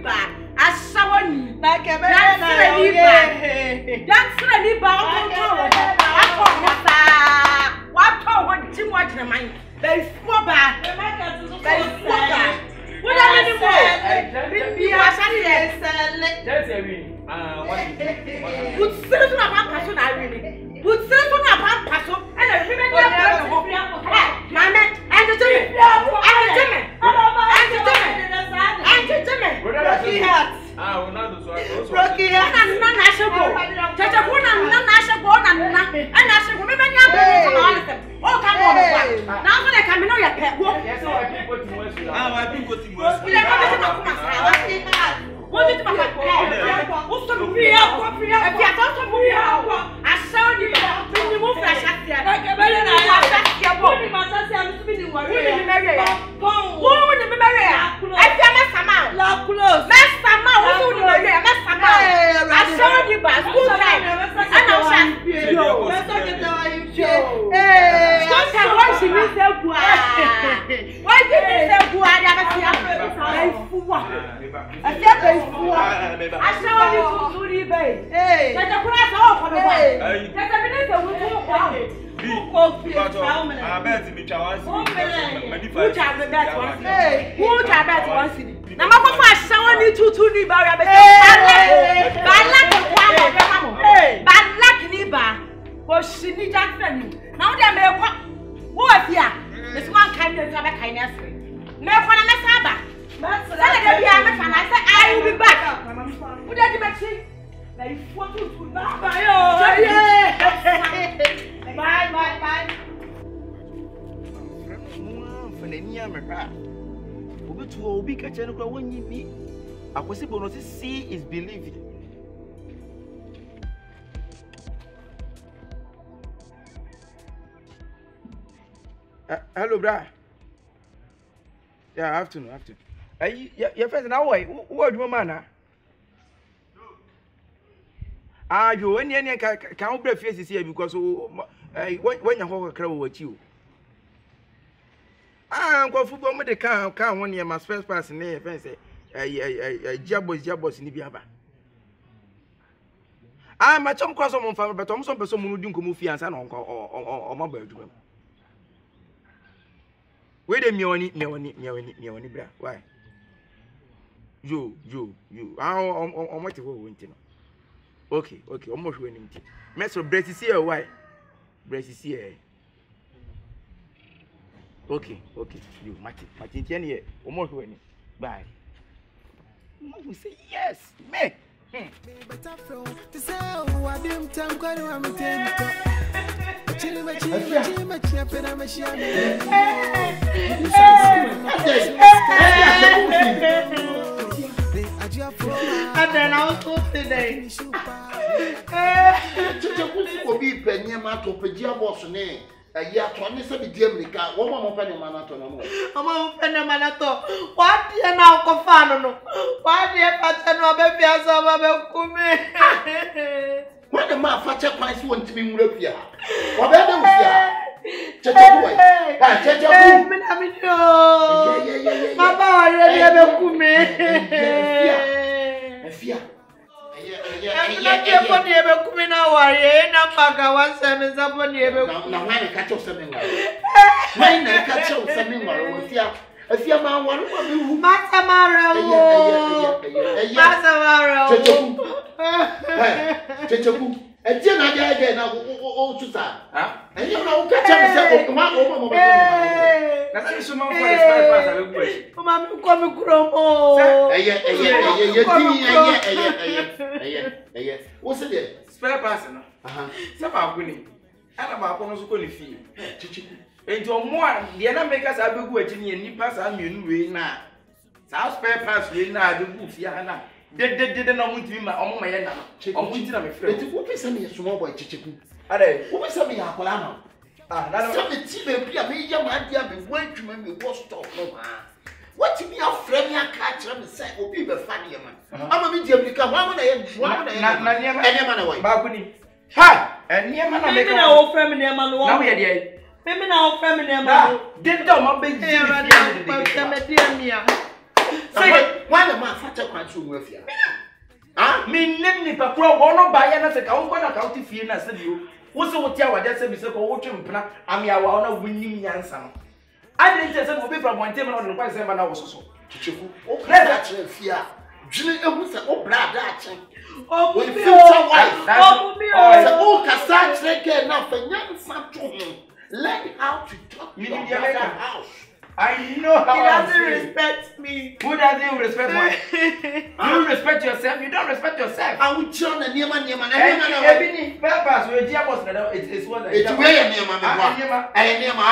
bar. I saw you. Like a That's really bad. What told Jim watch the mind? There is 4 bar. There is 4 bar. What are you doing? You are saying, Just a win. would sell to a person, I really would sell to a person, and I remember Mamma, entertainment, Rocky hats. Rocky hats. I'm not national. Just a woman, I'm not national, and national women. Oh, come on. Now, when I come in, your pet walk. Yes, I think what you want. I think what you want. What is my what's the real? I saw you when you move that shot there. Like a better than I have your body. My son, I'm spinning one. Who will marry? I feel my summer. Love close. Master, who will marry? Master, I saw you by school time. And I'll shut you. Stop her once you miss the boy. Why did you say boy? I saw you to do the hey, that's a class off. That's a minute of I bet me chance. which are the best ones. Which are best ones. Now, my son, you to the barrier. But luck, Niba was she need Jackson. Now, they may walk. What, yeah? This one kindness of a kindness. No one on the Sabbath. I will be back. Would that be back? Bye. For the near me, we to be catching up when you be. I was able to see is believing. Hello, brah. Yeah, afternoon. Your friends now, what do you man? You any can't break faces here because when you hold a crowd with you. I'm going football with the car one year, my first person near fence. Jabos in the Biaba. I'm a chum cross on farm, but I'm some person who don't move fiance or my bedroom. Wait a minute, bra. Why? You. I'm what you want to know. Okay, almost winning. Mess of Bressy here, why? Bressy here. Okay, you, Martin, here, almost winning. Bye. Mom say yes, me. And then I'll go today. To be penny to Pajia was name. A year 27 Diamrica, one more penny manaton. I'm penny manato. What do you now confano? Why do you pattern of a piazza of a What the man father price want to be Murapia? What better? Papa already have a kume. And then I get now, oh, to that. And you know, catch up one That's a small place. Mamma, come grow. What's it? Spare person. Somehow winning. And about one who's going to feel. And to more, the other makers are good and you pass on you now. South spare pass, we now do booth, Yana. Didn't know to be my own my end. I'm waiting on my friend. What is a small boy, Chichiku? Are they? What is a Yapolano? That's the tea, a major man, be waiting to me, was talk. What to be a friend, your catcher, and say, will be the funny man. I'm a medium because one man away. Balcony. Ha! And near man, I'm an old feminine man. Now we are the feminine man. Didn't know my big dear. Say, why the man fat a quite soon with you? Ah, me name ni pakro wono ba ya na se ka won na ka uti fie na se bio wo se wo tia wa de se bi se ko wo twempna ame awa na wonnim nyansa no I didn't say obi from one time na no say ma na wo so chicheku o brada chere fie a dwene ehu se o brada a chen Oh, when future wife oh, o kasa chere ke na fa nyansa to ho learn how to talk to your house. I know how he doesn't respect me. Who doesn't respect me? You respect yourself, you don't respect yourself. I will turn the niema na ebini purpose we dia boss na it is what it's where niema me boa eh niema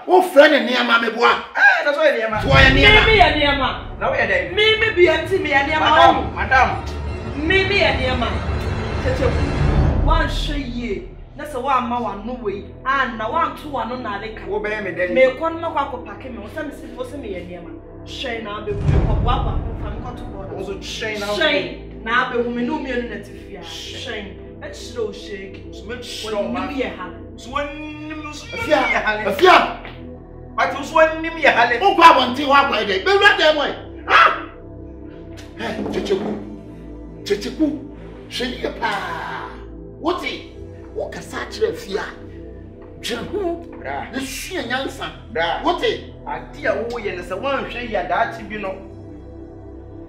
wo friend niema me boa that's why niema to ya niema Me ya niema na we dey me bi anti me ya niema madam me ya niema tete wan hwe na se wa ma wa no we na wan to wa no na le ka wo be me dey me kon na kwa ko pake me wo se me si wo se me ya niema hwe na be hu ko boa ba fa me ko to board wo so train now na be hu me no me no na tifia hwe e chiro shake so me chiro ma me ye ha so wonnim so afia but so wonnim ye hale o kwa bonti wa kwa dey be ra dey boy ah checheku hwe pa woti wo kasa kire fia dwene bra ne sua nyansa bra woti ade a wo ye ne se wan hwe ya daachi bi no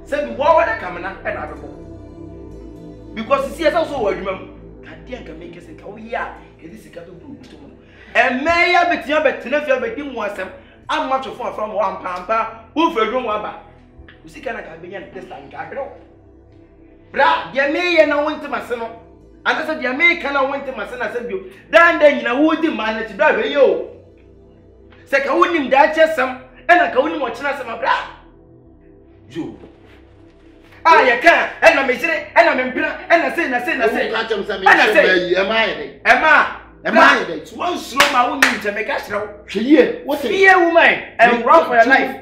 se bi wo wada kamna e na abebo because see esa so wo adwuma mu ade anka make se ka wo ya e di sika to bru to mo e me ya betia betena fia bedi mu asem amma to fon from one pampa wo fadwo mu aba usika na ka benya test an ka hero bra dia me ye na wonte mase no anda se dia me ka na wonte mase na se bio dan dan nyina wo di man na ti bra hwe yo se ka wonim da chesam e na ka wonim o chena se ma bra jo ah ya ka e na me jire e na me mpira e na se ka chem se me be e ma ye dey so one slow ma wonim te me ka hrew hwe ye woti fear woman and run for your life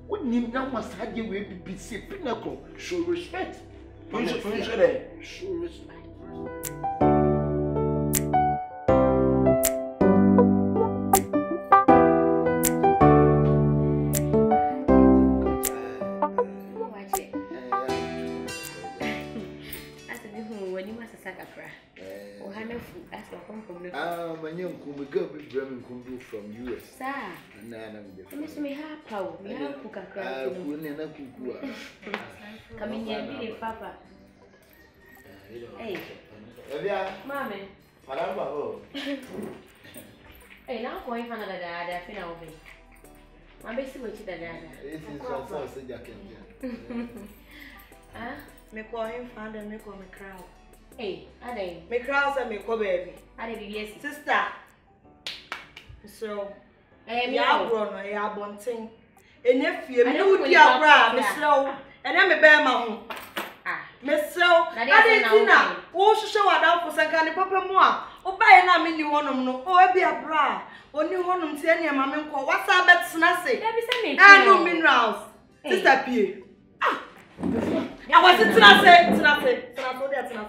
wonim na wasade we bibi se pinnacle show respect show respect from US. Sir. Me have power. Me have cook and crack. Come in here, Papa. Hey. Mommy. Hey, now going for another dad. I feel over. I'm basically what you dad. This is what I said. Ah, me call him father, me call me crowd. Hey, are they? Me crowd say me call baby. Are they yes, sister? So, ya bro no ya bonten. Enefie me wudi abra me slow. Ene me be ma ho. Ah, me slow. Adentina, wo hwehwe wada fo sanka ne papa mu a, wo ba ye na me ni wonom no. O e bi abra. Oni honom tie ne ma me nko. Wasa betena se. There be some me. No minerals. Sister Pie. Ah. I was tena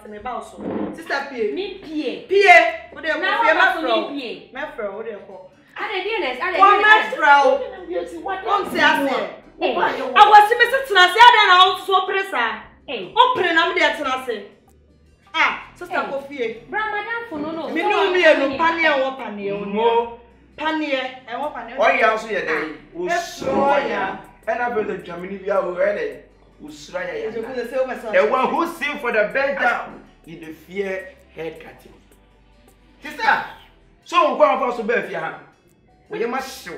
se me ba so. Sister Pie. Me Pie. Pie. Wo de ko Pie ma fro. Me fro wo de ko. Are they honest? Are they honest? What say ase? I was me tena se ada na o so presa. O pre na me de tena se. Ah, sister Kofi. Bra madam for no. Me no panie e wo panie o no. Panie e wo panie. O ya so ye dey. O so ya. And I be the Germany we are ready. Usraya. The one who sing for the best down in the fear head cutting. Sister, so go on for so be fear. We must show.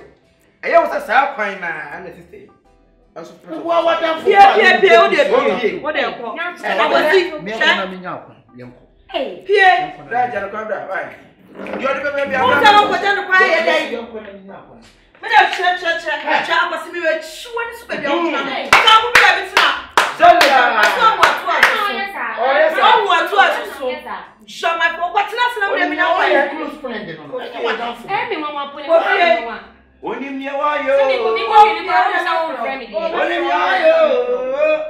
I was a sa kwan na and sister. What that Pie o de what dey call? I was see me na me nya kwa yenko. Hey, Pie. Da jara kwa bra, why? You the baby. Who say go jano kwa ye dey? Me dey che. Cha abasi me we chwo ni super dey on na. Sa go be la bitina. Sonia. Aso what so. Show my what na se na me me na kwa ye. Close friend no. me mama pole mama. Oni mi wa yo. Se me ko ni na o friend me. Oni mi wa yo.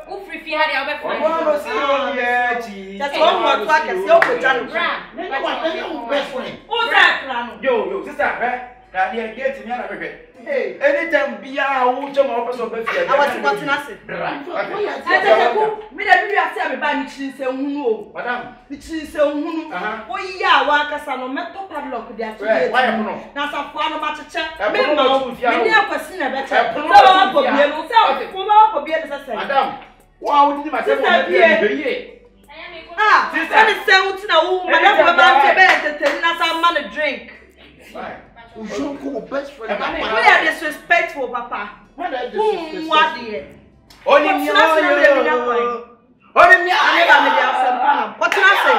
O free fi ha dey o be friend. O mo si o ye ji. That's one more to akese o ko jano. Bra. Me no best friend. O za kra no. Yo, sister, Daddy, I get to me and hey, anytime be a woman or person be fear. I was watching us. Me da bi ase me ba ni chinse hunu o. Madam, ni chinse hunu. O ya wa kasa no me to padlock dia to. Why no? Na safo ano ma cheche. Me ma me ni akwasi na be che. So wa ko bie no, so ko wa ko bie no se. Madam, wa wo ni ma se mo be ye. Ah, sister say utina wo madam ko ba che be entertain na sa man a drink. Why? Ushunku best friend. We are disrespectful, Papa. What are disrespectful? What dear? Only me. Only me. What can I say?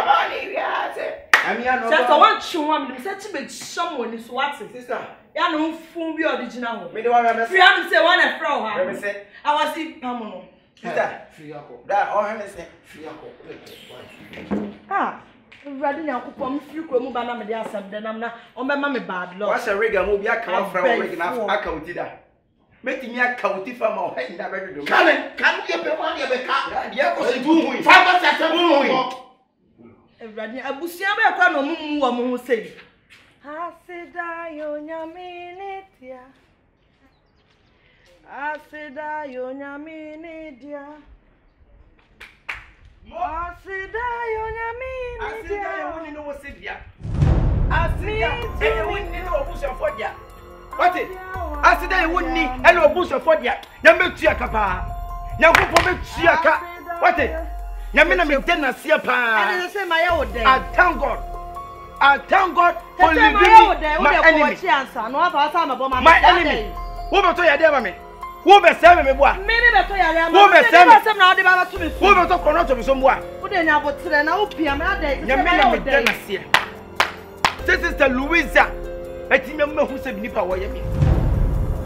I mean, I just want to woman, such a big someone is what sister. Ya no phone be original. Me the one I free am say one and fro ha. Let me say. I was see pamono. Sister, free yako. That all him say free yako. Ah. Ready now, come free krom ba na me dey asem de nam na o be ma me bad luck. What's a rig am obi aka wa fra rig na aka oti da. Metimi aka oti fa ma o ha nda be dodo. Can you be one ye be ka? Dia ko se bu hu. Fa ba se bu hu. Ready abusia be kwa no mumu wo mo ho sei. Asida yo nyame netia. Asida yo nyame nedia. Asida yo nyame nedia. Asida yo woni no wo se dia. Asida e woni no obuso fo dia. What it? Asida e woni e no obuso fo dia. Nyame tua ka pa. Nyankopɔ be tua ka. What it? Nyame na me tena sia pa. And they say my old day. I thank God. I thank God for living my enemy. My enemy. Who be to ya dey me? Who be say me boa? Me be to ya dey. Who be say me na dey ba to me? Who be to kono to me so boa? Who dey nya botre na wo pia me dey. Nyame na me tena sia. Sister Louisa, eti me hu se bi nipa wo ye me.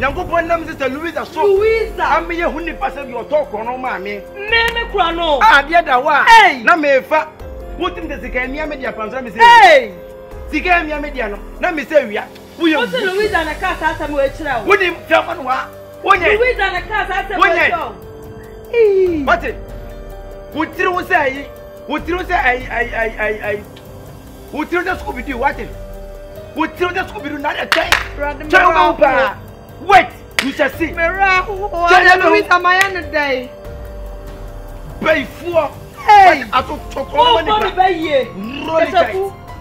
Nyankopɔ nam Sister Louisa so. Louisa. Am ye hu nipa se bi otɔ kono ma me. Me kura no. Ah de da wa. Na me fa. Wotin de sika nia me dia pansra me se. Hey! Sika nia me dia no. Na me se wia. Wo ye. Wotin Louisa na ka sa asem wo akira wo. Woni fiafa no wa. Wonye. Louisa na ka sa asem wo akira. Eh. What? Wotiri wo se ayi. Wotiri wo se ai. Wotiri wo se Scooby Doo what? Wotiri wo se Scooby Doo na de time. Wait, you shall see. Mera, Louisa Mayana day. Before. Hey, I to talk money by ye. Rolling tight.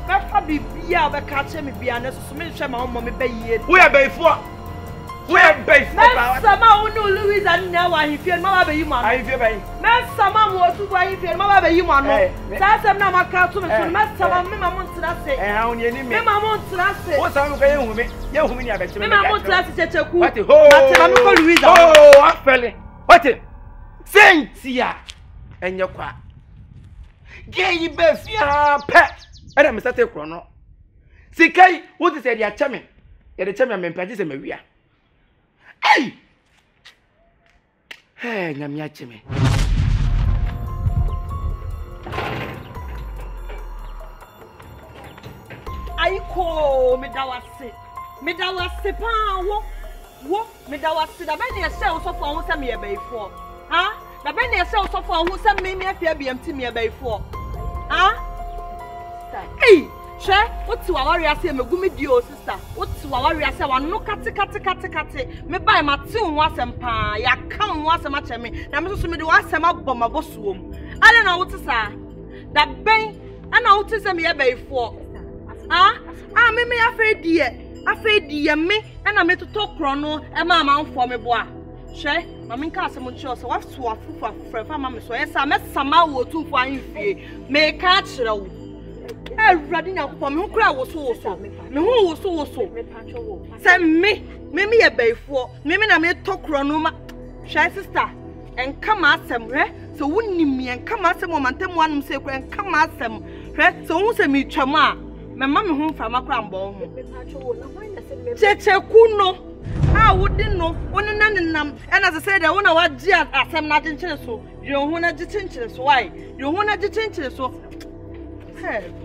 Papa be bia be catch me bia na so me hwe ma mommy be ye. We are before. We are before. Sama unu Louisa na wa hifie ma ba be yi ma. I feel by. Na sama mo tu ba hifie ma ba be yi ma no. Sa sem na maka to me so me sama me ma mo ntira se. Ha oni ni me. Me ma mo ntira se. Wo sa me ka ye hu me. Ye hu me ni abeti me. Me ma mo ntira se checheku. What? Ho. Na tira me ko Louisa. Oh, afele. What? Sentia. Enye kwa. Ge yi be fia pe. Ada me sate kro no. Sikai, wo ti se dia cheme. Ye de cheme me mpaje se me wia. Hey! Hey, nyame acheme. Aiko, me da wase pa wo me da wase da be na ye se wo so fo ho se me ye beifo. Ha? Da be na ye se wo so fo ho se me afia BMT me ye beifo. Ha? Hey! She, what's wa warrior say me gumi dio sister. What's wa warrior say wa no kate. Me buy my tin ho asem pa. Ya kan ho asem ache me. Na me so me de wa asem abom abosuom. Ale na what sa? Da ben ana what say me ye beifo. Ah? Ah me afa die me na me toto kro no e ma manfo me boa. She, mama nka asem nche so wa so afufu afrefa ma me so yesa me sama wo tumfo anfie. Me ka kire wo. Ready now for me, cry was so. Me who was so. Send me ye before. Me na me talk ronuma. Shy sister, and come ask them, so wouldn't me and come ask them and them one say, and come ask them, so who say me chama. My mammy home from a cramble. Cheche kuno. I wouldn't know one and and as I said, I want to watch Jia as I'm not in so. You want to detention, why? You want to detention, so.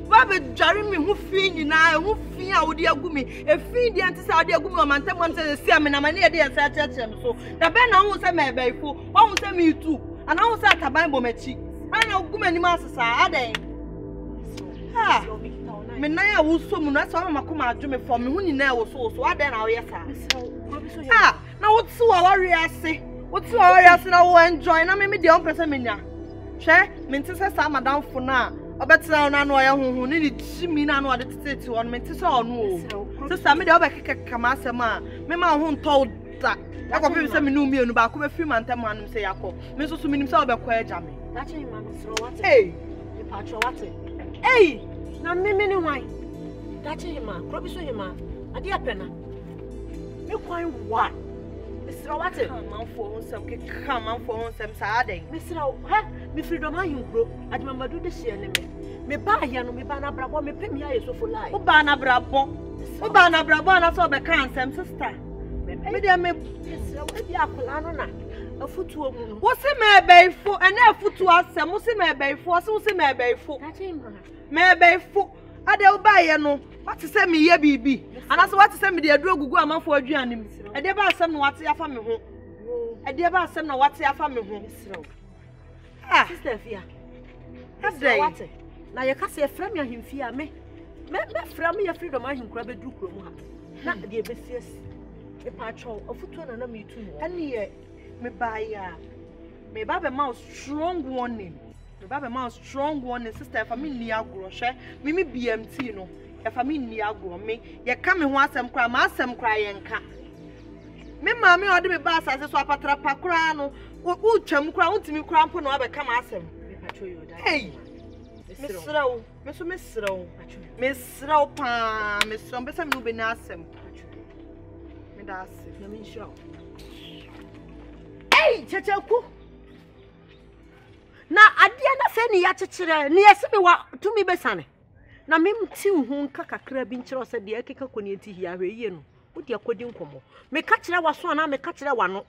Baba jari me hu fi nyina hu fi a wodi agumi e fi di ante sa wodi agumi o mantem am se se me na mane e de se acheche me so da be na hu se me baifo wa hu se me tu ana hu se ataban bo machi ana agumi ani ma sesa adan ha me na ya wo so mu na so mama ko ma adwo me for me hu nyina wo so adan na wo yesa ah na wo ti wa wari ase na wo enjoy na me de on pese menya hwe me nti se sa madam fo na obetena na no ya huhu ni chimi na no ade tete won me nti se onu o se sa me de obekeka kama asem a me ma ho nto da yakọ se me nu mienu ba ko be free man tam anum se yakọ me so minim se obekọ eja me that you man so what hey me patro what hey na me ni wan that you man krobi so hima ade apena me kwan wa Mr. What? Man for himself, come on for himself, Saturday. Mr. Ha, me freedom I grow. I remember do this year. Me buy ya no me bana brabo me pay me so for life. O bana brabo, na so be kan sem sister. Me dey me Mr. We be akola no na. Afutuo mu. Wo se me beifo, ene afutuo asem, wo se me beifo, wo se me beifo. Me beifo. Ade wo buy ya no. What say me ye bibi? And as what say me dey do ogugu amanfo aduane mu. E dey ba asem no what afa me ho. E dey ba asem no what afa me ho. Ah, sister Fia. Ade what? Na ye ka se frame ya himfia me frame ya freedom ahim kura be duru krom ha. Na dey be sis. E pa cho ofutu na me tu no. Ene ye me buy ya. Me ba be ma strong warning. Me ba be ma strong warning sister fa me ni agoro hwe. Me BMT no. Ya family agro me ye ka me ho asem kra ma asem kra ye nka me ma me ode me ba asase so apatra pakra no u twam kra untimi kra mpo no abeka ma asem hey mesrawo pa mesrawo besa me no be na asem me da asem na me show hey checheku na ade na fe ni ya chechire ni yesi me wa tumi besane na memti hu nka kakra bi nkyere ose de akeka koni enti hia hwe yie no wo de akodi nkomo me ka kire waso na me ka kire wano